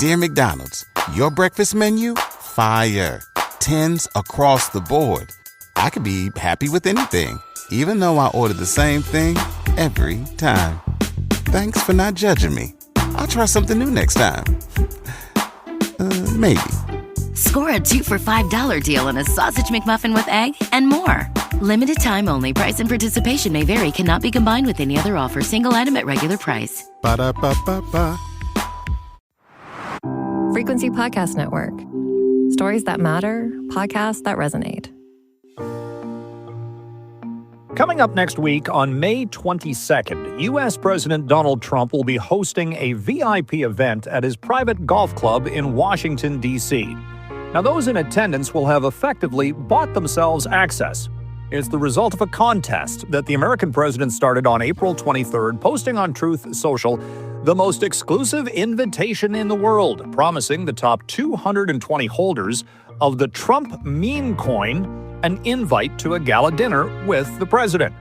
Dear McDonald's, your breakfast menu? Fire. 10s across the board. I could be happy with anything, even though I order the same thing every time. Thanks for not judging me. I'll try something new next time. Maybe. Score a 2 for $5 deal on a sausage McMuffin with egg and more. Limited time only. Price and participation may vary. Cannot be combined with any other offer. Single item at regular price. Ba-da-ba-ba-ba. Frequency Podcast Network. Stories that matter, podcasts that resonate. Coming up next week on May 22nd, U.S. President Donald Trump will be hosting a VIP event at his private golf club in Washington, D.C. Now, those in attendance will have effectively bought themselves access. It's the result of a contest that the American president started on April 23rd, posting on Truth Social the most exclusive invitation in the world, promising the top 220 holders of the Trump meme coin an invite to a gala dinner with the president.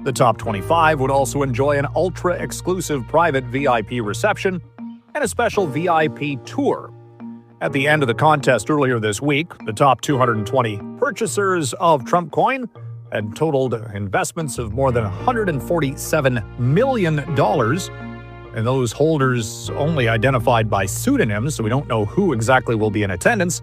The top 25 would also enjoy an ultra-exclusive private VIP reception and a special VIP tour. At the end of the contest earlier this week, the top 220 purchasers of Trump coin had totaled investments of more than $147 million, and those holders only identified by pseudonyms, so we don't know who exactly will be in attendance.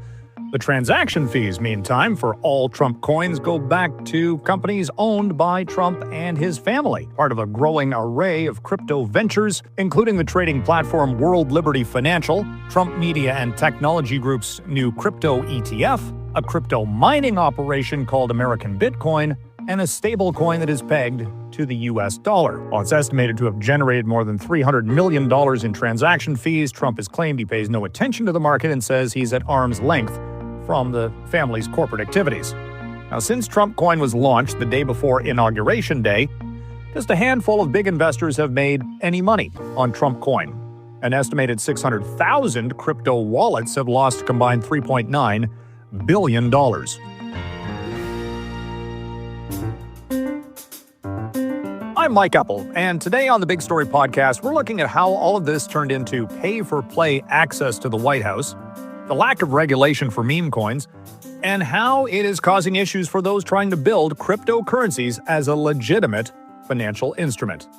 The transaction fees, meantime, for all Trump coins go back to companies owned by Trump and his family, part of a growing array of crypto ventures, including the trading platform World Liberty Financial, Trump Media and Technology Group's new crypto ETF, a crypto mining operation called American Bitcoin, and a stable coin that is pegged to the U.S. dollar. While it's estimated to have generated more than $300 million in transaction fees, Trump has claimed he pays no attention to the market and says he's at arm's length from the family's corporate activities. Now, since Trump coin was launched the day before Inauguration Day, just a handful of big investors have made any money on Trump coin. An estimated 600,000 crypto wallets have lost a combined $3.9 billion. I'm Mike Eppel, and today on the Big Story Podcast, we're looking at how all of this turned into pay-for-play access to the White House, the lack of regulation for meme coins, and how it is causing issues for those trying to build cryptocurrencies as a legitimate financial instrument.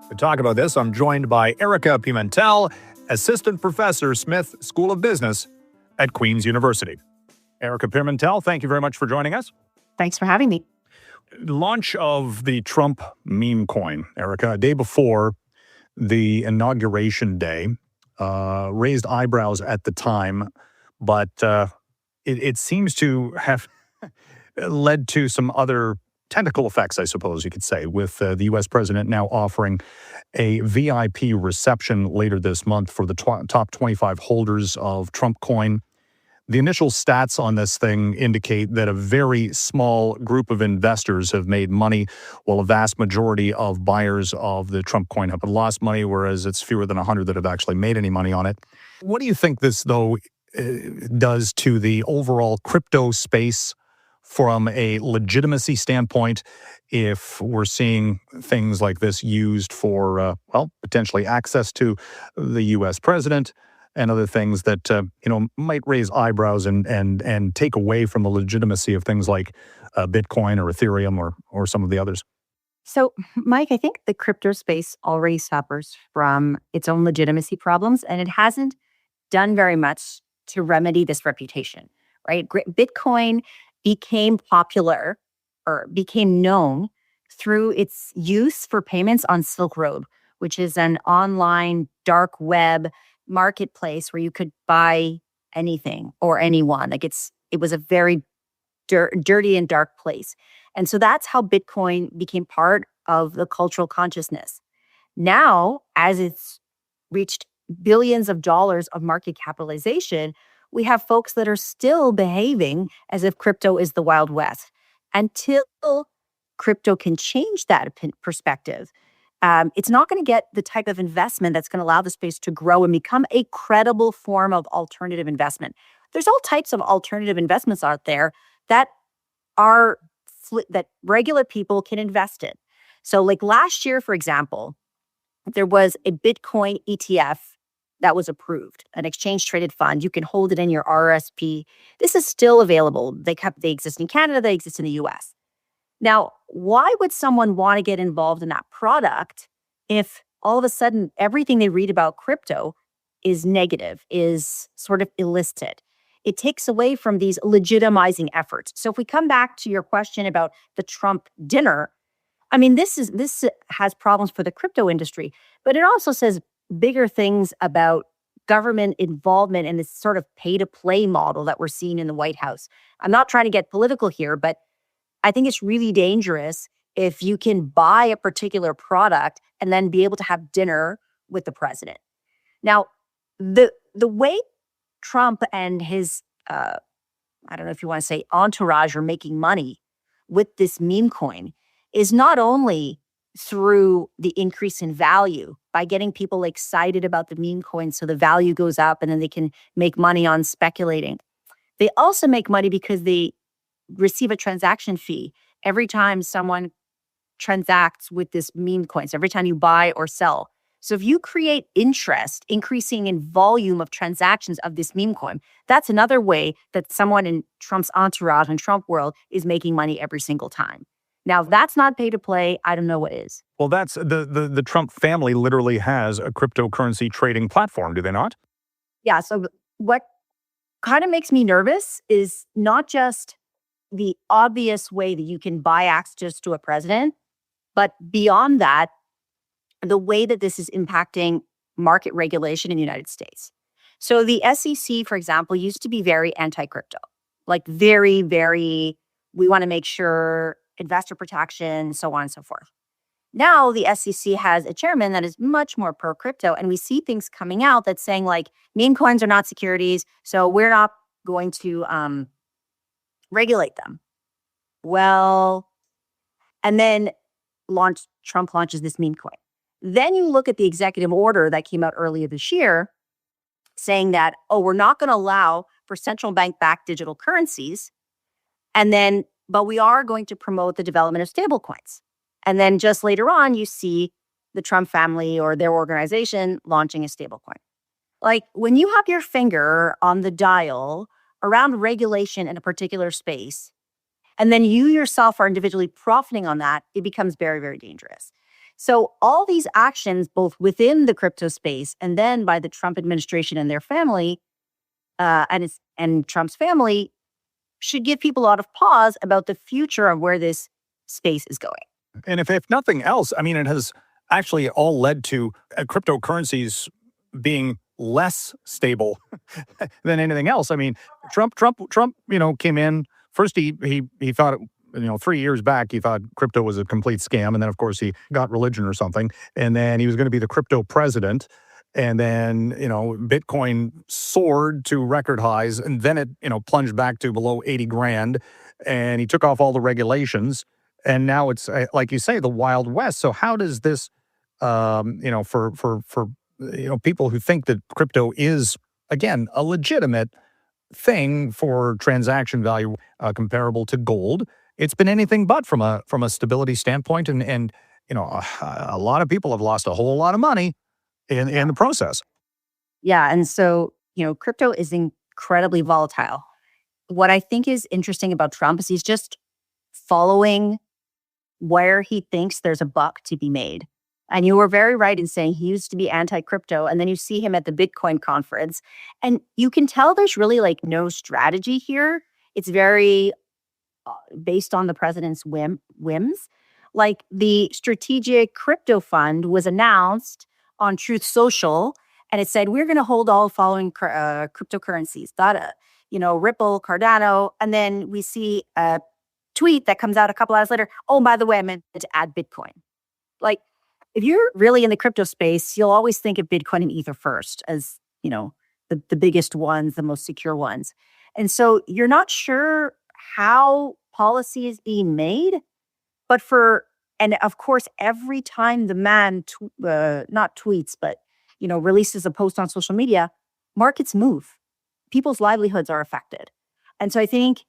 To talk about this, I'm joined by Erica Pimental, Assistant Professor, Smith School of Business at Queen's University. Erica Pimental, thank you very much for joining us. Thanks for having me. Launch of the Trump meme coin, Erica, a day before the inauguration day, raised eyebrows at the time, but it seems to have led to some other tentacle effects, I suppose you could say, with the U.S. president now offering a VIP reception later this month for the top 25 holders of Trump coin. The initial stats on this thing indicate that a very small group of investors have made money, while a vast majority of buyers of the Trump coin have lost money, whereas it's fewer than 100 that have actually made any money on it. What do you think this, though, does to the overall crypto space from a legitimacy standpoint if we're seeing things like this used for, potentially access to the U.S. president and other things that, might raise eyebrows and take away from the legitimacy of things like Bitcoin or Ethereum or some of the others? So, Mike, I think the crypto space already suffers from its own legitimacy problems, and it hasn't done very much to remedy this reputation, right? Bitcoin became popular or became known through its use for payments on Silk Road, which is an online dark web marketplace where you could buy anything or anyone. It was a very dirty and dark place. And so that's how Bitcoin became part of the cultural consciousness. Now, as it's reached billions of dollars of market capitalization, we have folks that are still behaving as if crypto is the Wild West. Until crypto can change that perspective, it's not going to get the type of investment that's going to allow the space to grow and become a credible form of alternative investment. There's all types of alternative investments out there that are that regular people can invest in. So like last year, for example, there was a Bitcoin ETF that was approved, an exchange traded fund. You can hold it in your RSP. This is still available. They exist in Canada, they exist in the US. Now, why would someone want to get involved in that product if all of a sudden everything they read about crypto is negative, is sort of illicit? It takes away from these legitimizing efforts. So if we come back to your question about the Trump dinner, I mean, this has problems for the crypto industry, but it also says bigger things about government involvement in this sort of pay-to-play model that we're seeing in the White House. I'm not trying to get political here, but I think it's really dangerous if you can buy a particular product and then be able to have dinner with the president. Now, the way Trump and his, I don't know if you want to say entourage are making money with this meme coin is not only through the increase in value by getting people excited about the meme coin so the value goes up and then they can make money on speculating. They also make money because they receive a transaction fee every time someone transacts with this meme coin. So every time you buy or sell. So if you create interest, increasing in volume of transactions of this meme coin, that's another way that someone in Trump's entourage and Trump world is making money every single time. Now, if that's not pay to play, I don't know what is. Well, that's the Trump family literally has a cryptocurrency trading platform, do they not? Yeah. So what kind of makes me nervous is not just the obvious way that you can buy access to a president, but beyond that, the way that this is impacting market regulation in the United States. So the SEC, for example, used to be very anti-crypto, like very, very, we want to make sure investor protection, so on and so forth. Now the SEC has a chairman that is much more pro-crypto, and we see things coming out that's saying like meme coins are not securities, so we're not going to regulate them. Well, and then Trump launches this meme coin. Then you look at the executive order that came out earlier this year saying that, oh, we're not going to allow for central bank-backed digital currencies. But we are going to promote the development of stablecoins. And then just later on, you see the Trump family or their organization launching a stablecoin. Like when you have your finger on the dial around regulation in a particular space, and then you yourself are individually profiting on that, it becomes very, very dangerous. So all these actions, both within the crypto space and then by the Trump administration and their family, and Trump's family, should give people a lot of pause about the future of where this space is going. And if nothing else, I mean, it has actually all led to cryptocurrencies being less stable than anything else. I mean, Trump, came in first. He thought, 3 years back, he thought crypto was a complete scam, and then of course he got religion or something, and then he was going to be the crypto president. And then, Bitcoin soared to record highs, and then it, plunged back to below 80 grand, and he took off all the regulations. And now it's, like you say, the Wild West. So how does this, for people who think that crypto is, again, a legitimate thing for transaction value comparable to gold, it's been anything but from a stability standpoint. And a lot of people have lost a whole lot of money in the process. Yeah. And so, crypto is incredibly volatile. What I think is interesting about Trump is he's just following where he thinks there's a buck to be made. And you were very right in saying he used to be anti-crypto, and then you see him at the Bitcoin conference, and you can tell there's really like no strategy here. It's very based on the president's whims. Like the strategic crypto fund was announced on Truth Social, and it said, we're going to hold all following cryptocurrencies, Ripple, Cardano. And then we see a tweet that comes out a couple hours later. Oh, by the way, I meant to add Bitcoin. Like, if you're really in the crypto space, you'll always think of Bitcoin and Ether first as, the biggest ones, the most secure ones. And so you're not sure how policy is being made, and of course, every time the man, not tweets, but, releases a post on social media, markets move. People's livelihoods are affected. And so I think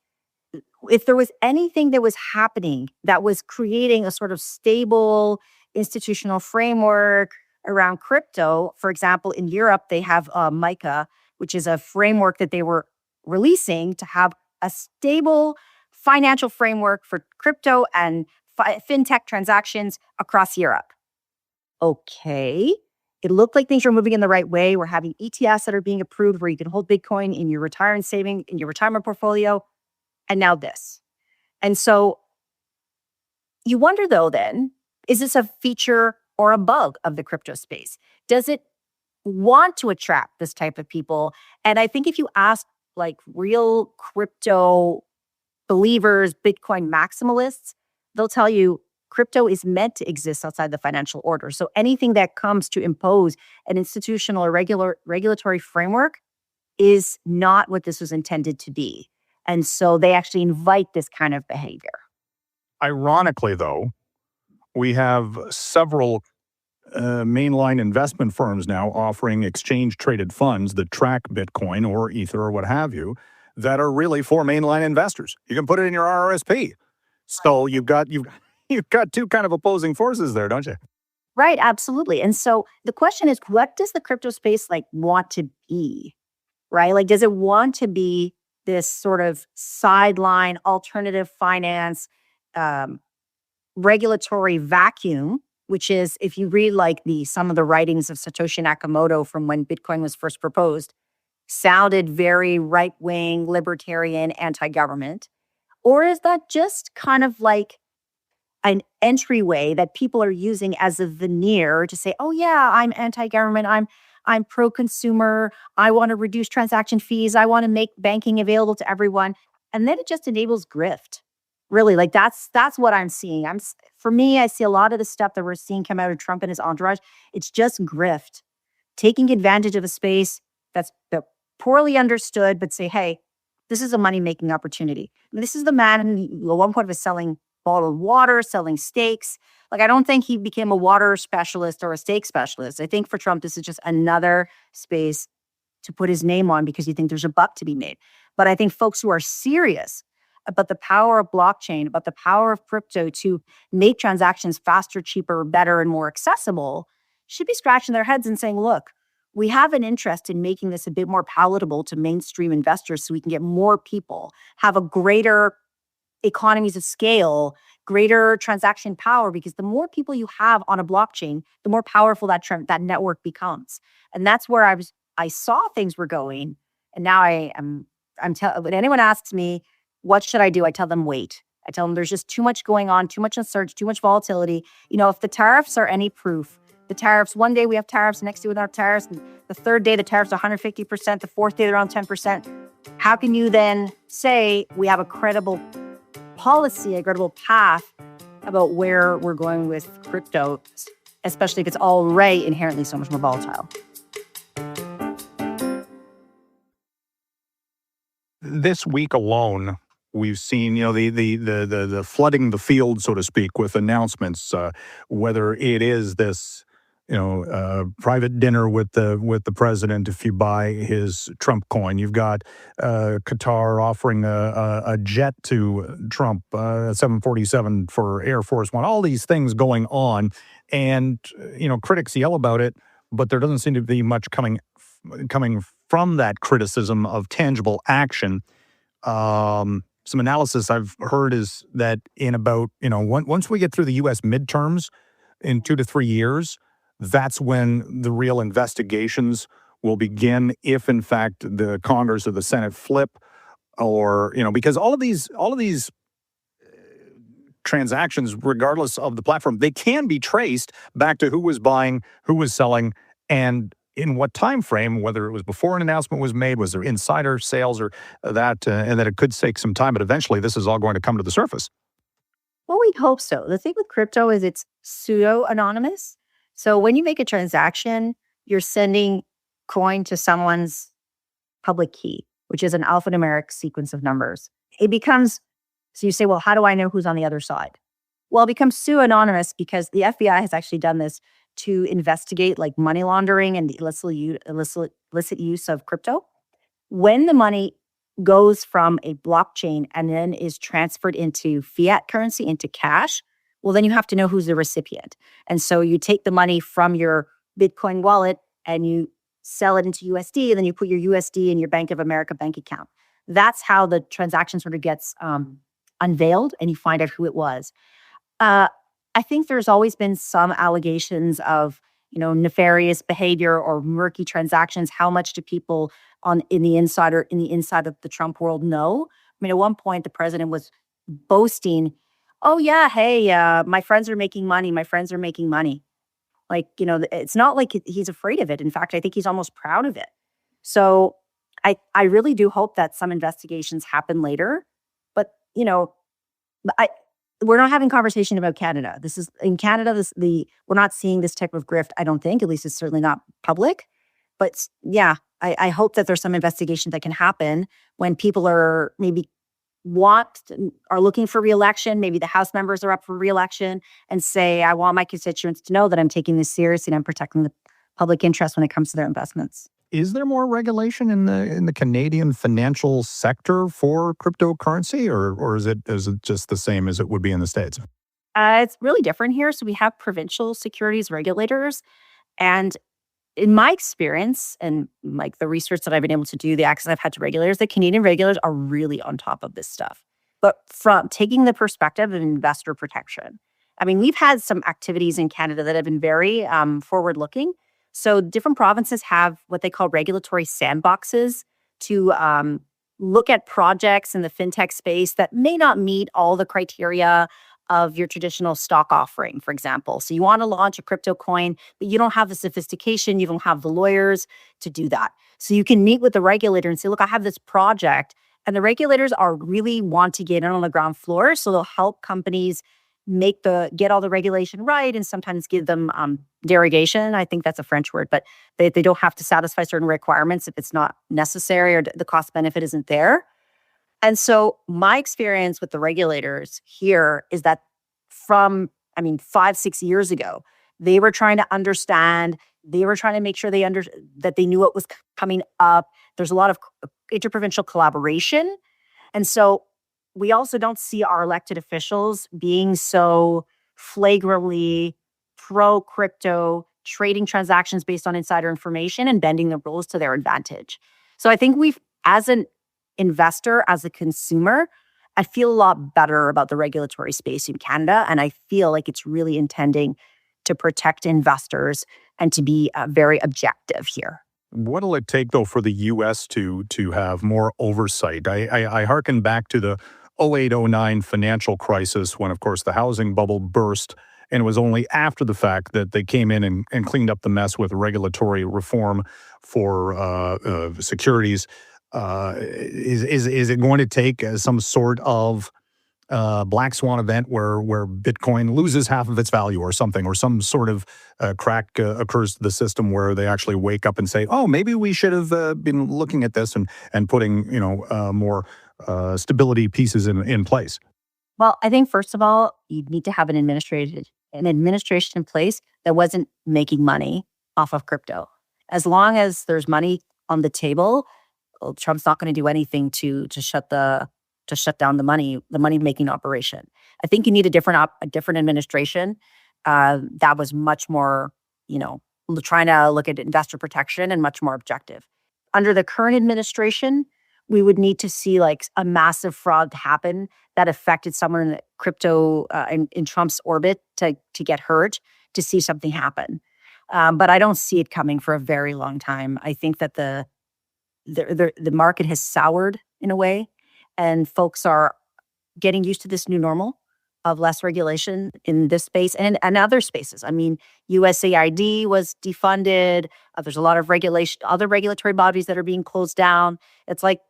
if there was anything that was happening that was creating a sort of stable institutional framework, around crypto. For example, in Europe, they have MiCA, which is a framework that they were releasing to have a stable financial framework for crypto and fintech transactions across Europe. Okay. It looked like things were moving in the right way. We're having ETFs that are being approved where you can hold Bitcoin in your retirement portfolio. And now this. And so you wonder though, then, is this a feature or a bug of the crypto space? Does it want to attract this type of people? And I think if you ask like real crypto believers, Bitcoin maximalists, they'll tell you crypto is meant to exist outside the financial order. So anything that comes to impose an institutional or regulatory framework is not what this was intended to be. And so they actually invite this kind of behavior. Ironically, though, we have several mainline investment firms now offering exchange-traded funds that track Bitcoin or Ether or what have you that are really for mainline investors. You can put it in your RRSP. So you've got two kind of opposing forces there, don't you? Right, absolutely. And so the question is, what does the crypto space like want to be? Right? Like, does it want to be this sort of sideline alternative finance regulatory vacuum, which is, if you read like some of the writings of Satoshi Nakamoto from when Bitcoin was first proposed, sounded very right-wing, libertarian, anti-government? Or is that just kind of like an entryway that people are using as a veneer to say, oh yeah, I'm anti-government, I'm pro-consumer, I want to reduce transaction fees, I want to make banking available to everyone. And then it just enables grift. Really, like that's what I'm seeing. For me, I see a lot of the stuff that we're seeing come out of Trump and his entourage. It's just grift, taking advantage of a space that's poorly understood, but say, hey, this is a money-making opportunity. This is the man who at one point was selling bottled water, selling steaks. Like, I don't think he became a water specialist or a steak specialist. I think for Trump, this is just another space to put his name on because you think there's a buck to be made. But I think folks who are serious about the power of blockchain, about the power of crypto to make transactions faster, cheaper, better, and more accessible should be scratching their heads and saying, look, we have an interest in making this a bit more palatable to mainstream investors so we can get more people, have a greater economies of scale, greater transaction power, because the more people you have on a blockchain, the more powerful that network becomes. And that's where I saw things were going. And now when anyone asks me, what should I do? I tell them, wait. I tell them there's just too much going on, too much uncertainty, too much volatility. You know, if the tariffs are any proof, the tariffs, one day we have tariffs, the next day we don't have tariffs, and the third day the tariffs are 150%, the fourth day they're around 10%. How can you then say we have a credible policy, a credible path about where we're going with crypto, especially if it's already inherently so much more volatile? This week alone, we've seen, the flooding the field, so to speak, with announcements, whether it is this, private dinner with the president if you buy his Trump coin. You've got Qatar offering a jet to Trump, 747 for Air Force One. All these things going on, and critics yell about it, but there doesn't seem to be much coming from that criticism of tangible action. Some analysis I've heard is that in about, once we get through the U.S. midterms in 2 to 3 years, that's when the real investigations will begin, if in fact the Congress or the Senate flip, or, because all of these transactions, regardless of the platform, they can be traced back to who was buying, who was selling, and in what time frame, whether it was before an announcement was made, was there insider sales or that, and that it could take some time, but eventually this is all going to come to the surface. Well, we hope so. The thing with crypto is it's pseudo-anonymous. So when you make a transaction, you're sending coin to someone's public key, which is an alphanumeric sequence of numbers. It becomes, so you say, well, how do I know who's on the other side? Well, it becomes pseudo-anonymous because the FBI has actually done this to investigate like money laundering and the illicit use of crypto. When the money goes from a blockchain and then is transferred into fiat currency, into cash, well, then you have to know who's the recipient. And so you take the money from your Bitcoin wallet and you sell it into USD, and then you put your USD in your Bank of America bank account. That's how the transaction sort of gets unveiled, and you find out who it was. I think there's always been some allegations of, nefarious behavior or murky transactions. How much do people in the inside of the Trump world know? I mean, at one point, the president was boasting, "Oh yeah, hey, my friends are making money. My friends are making money." Like, it's not like he's afraid of it. In fact, I think he's almost proud of it. So I really do hope that some investigations happen later. But, we're not having conversation about Canada. This is in Canada, we're not seeing this type of grift, I don't think. At least it's certainly not public. But yeah, I hope that there's some investigation that can happen when people are are looking for re-election. Maybe the House members are up for re-election and say, I want my constituents to know that I'm taking this seriously and I'm protecting the public interest when it comes to their investments. Is there more regulation in the Canadian financial sector for cryptocurrency, or is it just the same as it would be in the States? It's really different here. So we have provincial securities regulators. And in my experience and like the research that I've been able to do, the access I've had to regulators, the Canadian regulators are really on top of this stuff. But from taking the perspective of investor protection, I mean, we've had some activities in Canada that have been very forward-looking. So different provinces have what they call regulatory sandboxes to look at projects in the fintech space that may not meet all the criteria of your traditional stock offering, for example. So you want to launch a crypto coin, but you don't have the sophistication, you don't have the lawyers to do that. So you can meet with the regulator and say, look, I have this project. And the regulators really want to get in on the ground floor. So they'll help companies get all the regulation right and sometimes give them derogation. I think that's a French word, but they don't have to satisfy certain requirements if it's not necessary or the cost benefit isn't there. And so my experience with the regulators here is that from, 5-6 years ago, they were trying to understand, they were trying to make sure that they knew what was coming up. There's a lot of interprovincial collaboration. And so we also don't see our elected officials being so flagrantly pro-crypto, trading transactions based on insider information and bending the rules to their advantage. So I think as an investor, as a consumer, I feel a lot better about the regulatory space in Canada. And I feel like it's really intending to protect investors and to be very objective here. What'll it take, though, for the U.S. to have more oversight? I hearken back to the 2008-09 financial crisis when, of course, the housing bubble burst. And it was only after the fact that they came in and cleaned up the mess with regulatory reform for securities. Is it going to take some sort of black swan event where Bitcoin loses half of its value or something, or some sort of crack occurs to the system where they actually wake up and say, oh, maybe we should have been looking at this and putting more stability pieces in place? Well, I think first of all, you need to have an administration in place that wasn't making money off of crypto. As long as there's money on the table, Trump's not going to do anything to shut down the money-making operation. I think you need a different administration that was much more, trying to look at investor protection and much more objective. Under the current administration, we would need to see like a massive fraud happen that affected someone in the crypto in Trump's orbit to get hurt, to see something happen. But I don't see it coming for a very long time. I think that the market has soured in a way, and folks are getting used to this new normal of less regulation in this space and other spaces. I mean, USAID was defunded. There's a lot of regulation, other regulatory bodies that are being closed down. It's like,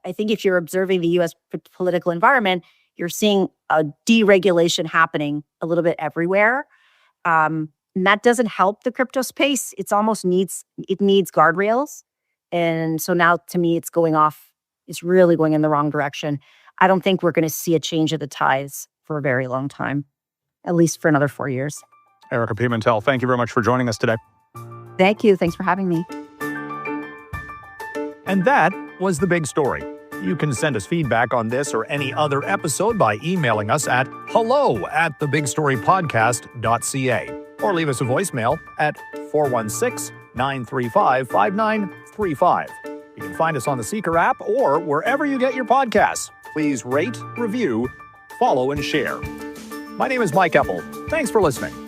I think if you're observing the U.S. political environment, you're seeing a deregulation happening a little bit everywhere. And that doesn't help the crypto space. It needs guardrails. And so now, to me, it's really going in the wrong direction. I don't think we're going to see a change of the tides for a very long time, at least for another 4 years. Erica Pimental, thank you very much for joining us today. Thank you. Thanks for having me. And that was The Big Story. You can send us feedback on this or any other episode by emailing us at hello@thebigstorypodcast.ca or leave us a voicemail at 416-935-5935. You can find us on the Seeker app or wherever you get your podcasts. Please rate, review, follow, and share. My name is Mike Eppel. Thanks for listening.